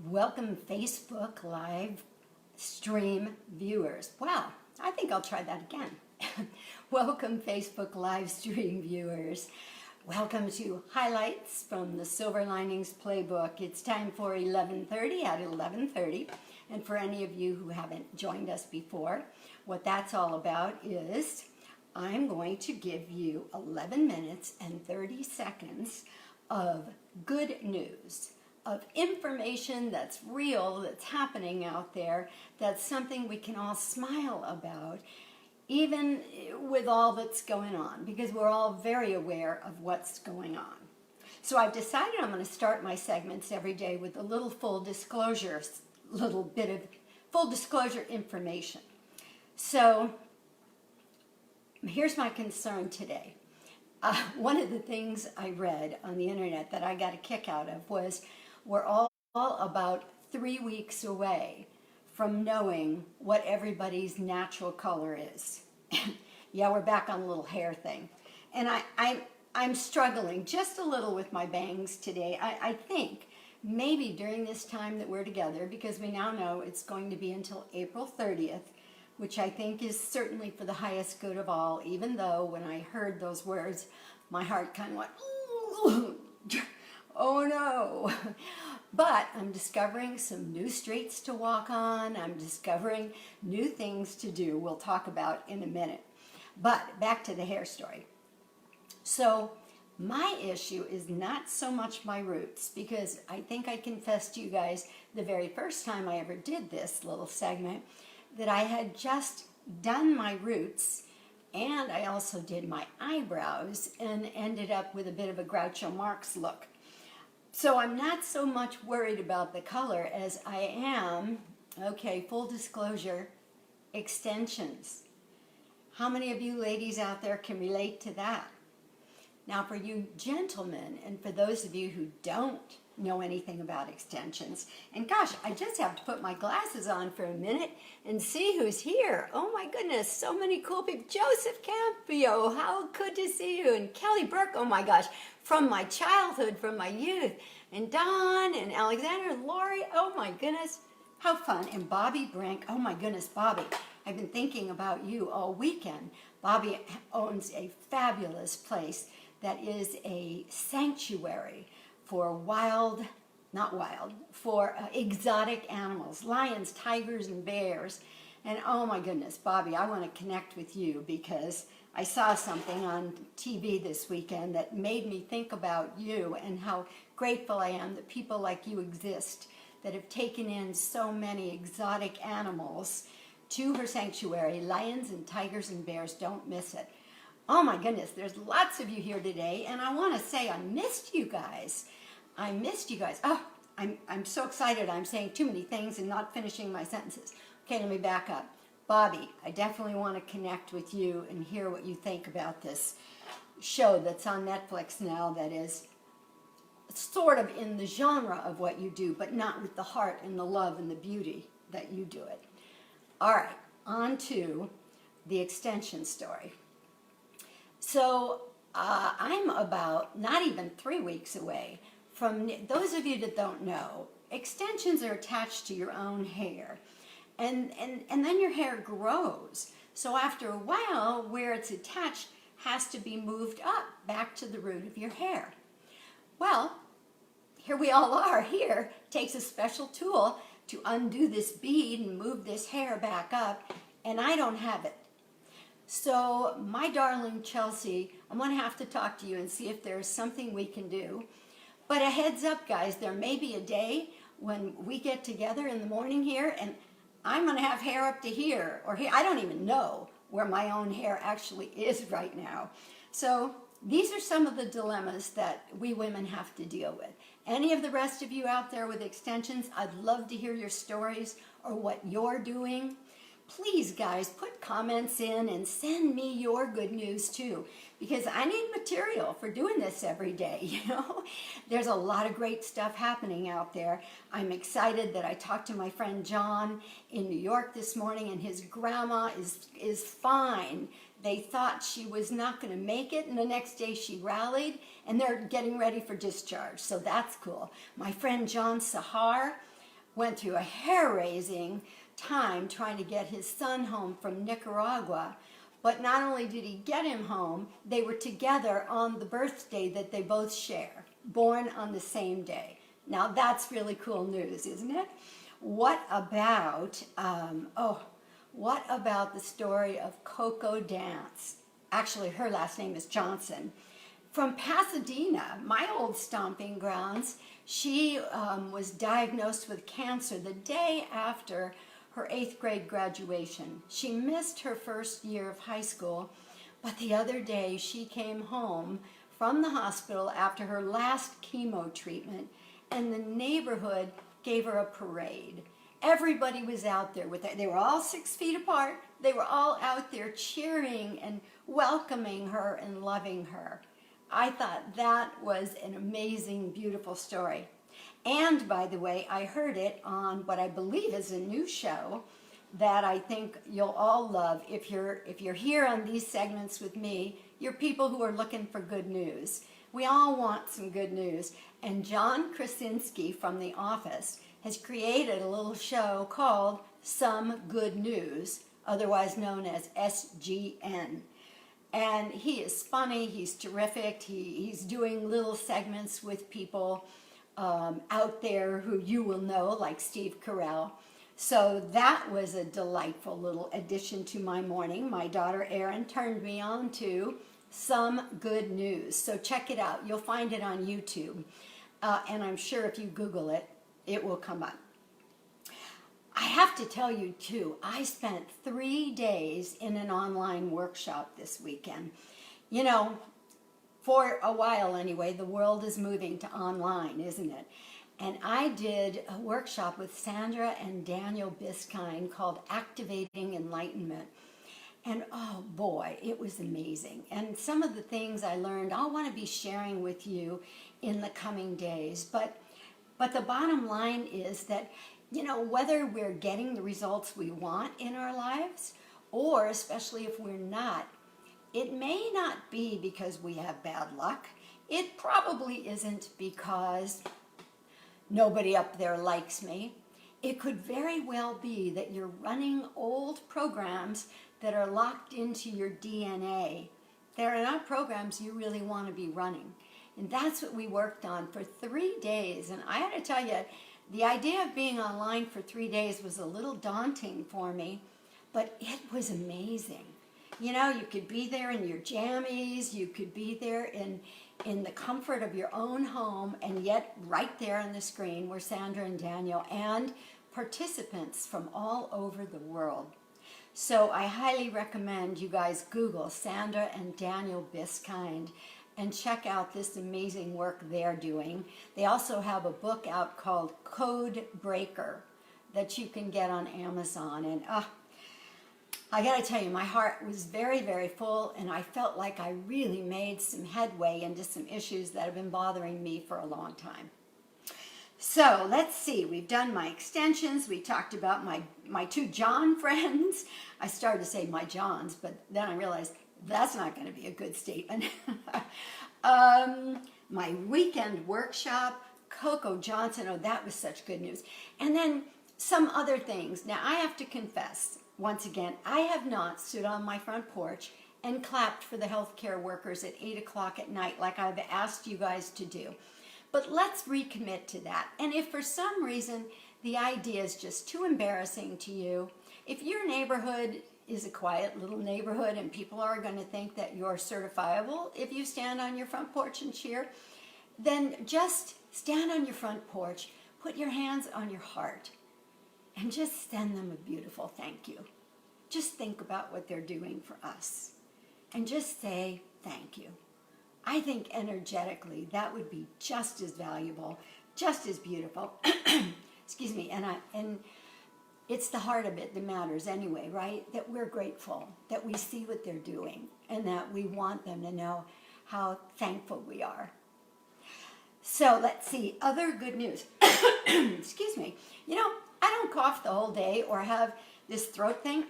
Welcome Facebook live stream viewers. Wow, I think I'll try that again. Welcome Facebook live stream viewers. Welcome to highlights from the Silver Linings Playbook. It's time for 11:30 at 11:30. And for any of you who haven't joined us before, what that's all about is I'm going to give you 11 minutes and 30 seconds of good news, of information that's real, that's happening out there, that's something we can all smile about, even with all that's going on, because we're all very aware of what's going on. So I've decided I'm going to start my segments every day with a little full disclosure, little bit of full disclosure information. So here's my concern today. One of the things I read on the internet that I got a kick out of was we're all about 3 weeks away from knowing what everybody's natural color is. Yeah, we're back on the little hair thing. And I'm struggling just a little with my bangs today. I think maybe during this time that we're together, because we now know it's going to be until April 30th, which I think is certainly for the highest good of all, even though when I heard those words, my heart kind of went, ooh, oh no. But I'm discovering some new streets to walk on. I'm discovering new things to do we'll talk about in a minute. But back to the hair story. So my issue is not so much my roots, because I think I confessed to you guys the very first time I ever did this little segment that I had just done my roots, and I also did my eyebrows and ended up with a bit of a Groucho Marx look. So I'm not so much worried about the color as I am, okay, full disclosure, extensions. How many of you ladies out there can relate to that? Now for you gentlemen, and for those of you who don't know anything about extensions, and gosh, I just have to put my glasses on for a minute and see who's here. Oh my goodness, so many cool people. Joseph Campio, how good to see you. And Kelly Burke, oh my gosh, from my childhood, from my youth. And Don and Alexander and Lori, oh my goodness, how fun. And Bobby Brink, oh my goodness, Bobby, I've been thinking about you all weekend. Bobby owns a fabulous place that is a sanctuary for exotic animals, lions, tigers, and bears. And oh my goodness, Bobby, I want to connect with you because I saw something on TV this weekend that made me think about you and how grateful I am that people like you exist, that have taken in so many exotic animals to her sanctuary. Lions and tigers and bears, don't miss it. Oh my goodness, there's lots of you here today, and I want to say I missed you guys. I missed you guys. Oh, I'm so excited. I'm saying too many things and not finishing my sentences. Okay, let me back up. Bobby, I definitely want to connect with you and hear what you think about this show that's on Netflix now that is sort of in the genre of what you do, but not with the heart and the love and the beauty that you do it. All right, on to the extension story. So I'm about not even 3 weeks away from, those of you that don't know, extensions are attached to your own hair. And then your hair grows. So after a while, where it's attached has to be moved up back to the root of your hair. Well, here we all are here. It takes a special tool to undo this bead and move this hair back up, and I don't have it. So my darling Chelsea, I'm going to have to talk to you and see if there's something we can do. But a heads up, guys, there may be a day when we get together in the morning here and I'm going to have hair up to here or here. I don't even know where my own hair actually is right now. So these are some of the dilemmas that we women have to deal with. Any of the rest of you out there with extensions, I'd love to hear your stories or what you're doing. Please, guys, put comments in and send me your good news too, because I need material for doing this every day, you know. There's a lot of great stuff happening out there. I'm excited that I talked to my friend John in New York this morning, and his grandma is fine. They thought she was not going to make it, and the next day she rallied, and they're getting ready for discharge, so that's cool. My friend John Sahar, went through a hair-raising time trying to get his son home from Nicaragua. But not only did he get him home, they were together on the birthday that they both share, born on the same day. Now that's really cool news, isn't it? What about the story of Coco Dance? Actually, her last name is Johnson. From Pasadena, my old stomping grounds. She was diagnosed with cancer the day after her 8th grade graduation. She missed her first year of high school, but the other day she came home from the hospital after her last chemo treatment, and the neighborhood gave her a parade. Everybody was out there with her. They were all 6 feet apart. They were all out there cheering and welcoming her and loving her. I thought that was an amazing, beautiful story. And by the way, I heard it on what I believe is a new show that I think you'll all love. If you're here on these segments with me, you're people who are looking for good news. We all want some good news. And John Krasinski from The Office has created a little show called Some Good News, otherwise known as SGN. And he is funny, he's terrific, he's doing little segments with people out there who you will know, like Steve Carell. So that was a delightful little addition to my morning. My daughter Erin turned me on to Some Good News. So check it out. You'll find it on YouTube. And I'm sure if you Google it, it will come up. I have to tell you too, I spent 3 days in an online workshop this weekend. You know, for a while anyway, the world is moving to online, isn't it? And I did a workshop with Sandra and Daniel Biskind called Activating Enlightenment. And oh boy, it was amazing. And some of the things I learned, I'll want to be sharing with you in the coming days. But the bottom line is that, you know, whether we're getting the results we want in our lives, or especially if we're not, it may not be because we have bad luck. It probably isn't because nobody up there likes me. It could very well be that you're running old programs that are locked into your DNA. They're not programs you really want to be running. And that's what we worked on for 3 days. And I had to tell you, the idea of being online for 3 days was a little daunting for me, but it was amazing. You know, you could be there in your jammies, you could be there in the comfort of your own home, and yet right there on the screen were Sandra and Daniel and participants from all over the world. So I highly recommend you guys Google Sandra and Daniel Biskind and check out this amazing work they're doing. They also have a book out called Code Breaker that you can get on Amazon. And I gotta tell you, my heart was very, very full, and I felt like I really made some headway into some issues that have been bothering me for a long time. So let's see, we've done my extensions, we talked about my 2 John friends. I started to say my Johns, but then I realized that's not going to be a good statement. My weekend workshop, Coco Johnson, oh, that was such good news. And then some other things. Now, I have to confess, once again, I have not stood on my front porch and clapped for the healthcare workers at 8 o'clock at night like I've asked you guys to do. But let's recommit to that. And if for some reason the idea is just too embarrassing to you, if your neighborhood is a quiet little neighborhood and people are going to think that you're certifiable if you stand on your front porch and cheer, then just stand on your front porch, put your hands on your heart, and just send them a beautiful thank you. Just think about what they're doing for us and just say thank you. I think energetically that would be just as valuable, just as beautiful. Excuse me. And it's the heart of it that matters anyway, right? That we're grateful, that we see what they're doing, and that we want them to know how thankful we are. So let's see, other good news. Excuse me. You know, I don't cough the whole day or have this throat thing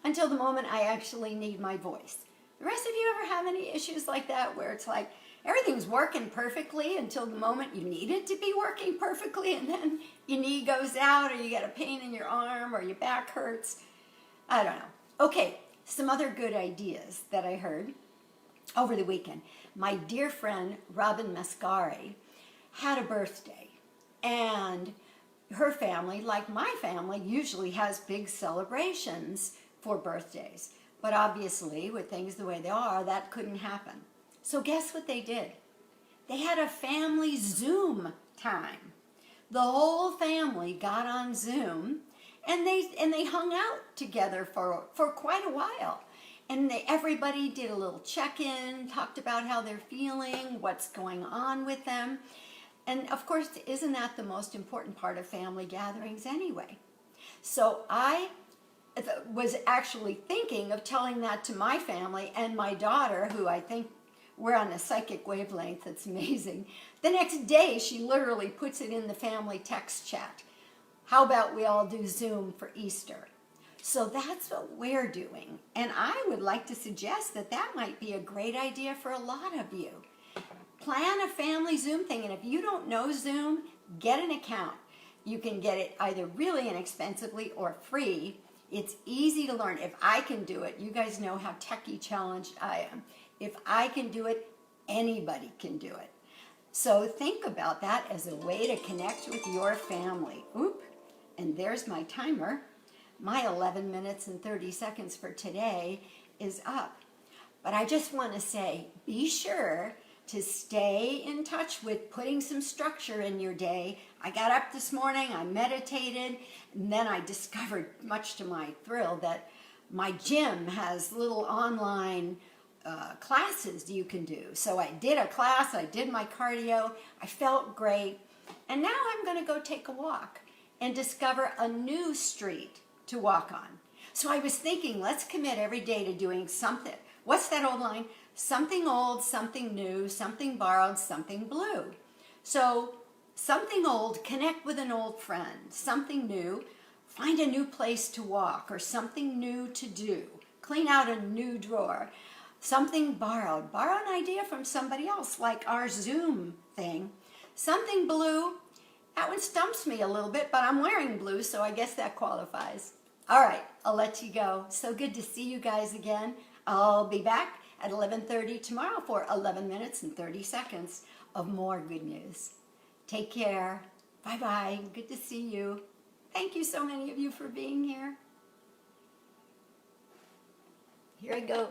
until the moment I actually need my voice. The rest of you ever have any issues like that where it's like everything was working perfectly until the moment you need it to be working perfectly, and then your knee goes out, or you get a pain in your arm, or your back hurts. I don't know. Okay, some other good ideas that I heard over the weekend. My dear friend Robin Mascari had a birthday, and her family, like my family, usually has big celebrations for birthdays. But obviously, with things the way they are, that couldn't happen. So guess what they did? They had a family Zoom time. The whole family got on Zoom, and they hung out together for quite a while. And everybody did a little check-in, talked about how they're feeling, what's going on with them. And of course, isn't that the most important part of family gatherings anyway? So I was actually thinking of telling that to my family and my daughter, who I think we're on a psychic wavelength that's amazing. The next day, she literally puts it in the family text chat. How about we all do Zoom for Easter? So that's what we're doing. And I would like to suggest that that might be a great idea for a lot of you. Plan a family Zoom thing, and if you don't know Zoom, get an account. You can get it either really inexpensively or free. It's easy to learn. If I can do it, you guys know how techie challenged I am. If I can do it, anybody can do it. So think about that as a way to connect with your family. Oop, and there's my timer. My 11 minutes and 30 seconds for today is up. But I just want to say, be sure to stay in touch with putting some structure in your day. I got up this morning, I meditated, and then I discovered, much to my thrill, that my gym has little online classes you can do. So I did a class, I did my cardio, I felt great, and now I'm going to go take a walk and discover a new street to walk on. So I was thinking, let's commit every day to doing something. What's that old line? Something old, something new, something borrowed, something blue. So something old, connect with an old friend. Something new, find a new place to walk or something new to do. Clean out a new drawer. Something borrowed, borrow an idea from somebody else, like our Zoom thing. Something blue, that one stumps me a little bit, but I'm wearing blue, so I guess that qualifies. All right, I'll let you go. So good to see you guys again. I'll be back at 11:30 tomorrow for 11 minutes and 30 seconds of more good news. Take care. Bye-bye. Good to see you. Thank you, so many of you, for being here. Here I go.